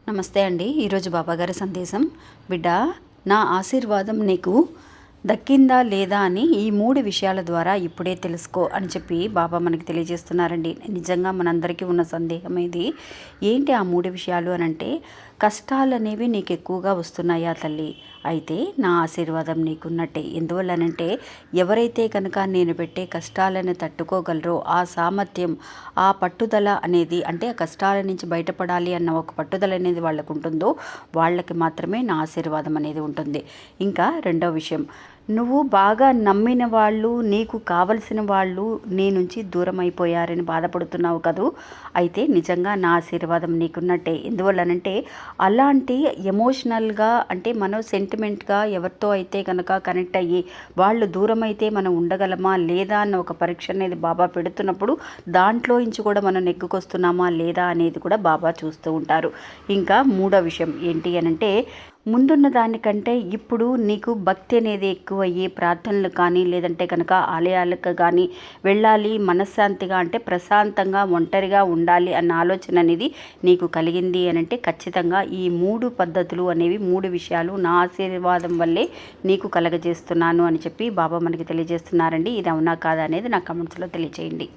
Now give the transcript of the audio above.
నమస్తే అండి. ఈరోజు బాబాగారి సందేశం, బిడ్డ నా ఆశీర్వాదం నీకు దక్కిందా లేదా అని ఈ 3 విషయాల ద్వారా ఇప్పుడే తెలుసుకో అని చెప్పి బాబా మనకి తెలియజేస్తున్నారండి. నిజంగా మనందరికీ ఉన్న సందేహం ఇది. ఏంటి ఆ 3 విషయాలు అనంటే, కష్టాలు అనేవి నీకు ఎక్కువగా వస్తున్నాయా తల్లి? అయితే నా ఆశీర్వాదం నీకున్నట్టే. ఎందువల్లనంటే, ఎవరైతే కనుక నేను పెట్టే కష్టాలను తట్టుకోగలరో ఆ సామర్థ్యం, ఆ పట్టుదల అనేది, అంటే ఆ కష్టాల నుంచి బయటపడాలి అన్న ఒక పట్టుదల అనేది వాళ్ళకు ఉంటుందో వాళ్ళకి మాత్రమే నా ఆశీర్వాదం అనేది ఉంటుంది. ఇంకా రెండో విషయం, నువ్వు బాగా నమ్మిన వాళ్ళు, నీకు కావలసిన వాళ్ళు నీ నుంచి దూరం అయిపోయారని బాధపడుతున్నావు కదూ. అయితే నిజంగా నా ఆశీర్వాదం నీకున్నట్టే. ఎందువల్లనంటే, అలాంటి ఎమోషనల్గా, అంటే మనం సెంటిమెంట్గా ఎవరితో అయితే కనుక కనెక్ట్ అయ్యి వాళ్ళు దూరం అయితే మనం ఉండగలమా లేదా అన్న ఒక పరీక్ష అనేది బాబా పెడుతున్నప్పుడు దాంట్లో నుంచి కూడా మనం నెగ్గుకొస్తున్నామా లేదా అనేది కూడా బాబా చూస్తూ ఉంటారు. ఇంకా మూడో విషయం ఏంటి అనంటే, ముందున్న దానికంటే ఇప్పుడు నీకు భక్తి అనేది ఎక్కువయ్యి ప్రార్థనలు కానీ, లేదంటే కనుక ఆలయాలకు కానీ వెళ్ళాలి, మనశ్శాంతిగా, అంటే ప్రశాంతంగా ఒంటరిగా ఉండాలి అన్న ఆలోచన అనేది నీకు కలిగింది అనంటే, ఖచ్చితంగా ఈ 3 పద్ధతులు అనేవి, 3 విషయాలు నా ఆశీర్వాదం వల్లే నీకు కలగజేస్తున్నాను అని చెప్పి బాబా మనకి తెలియజేస్తున్నారండి. ఇది అవునా కాదా అనేది నా కమెంట్స్లో తెలియచేయండి.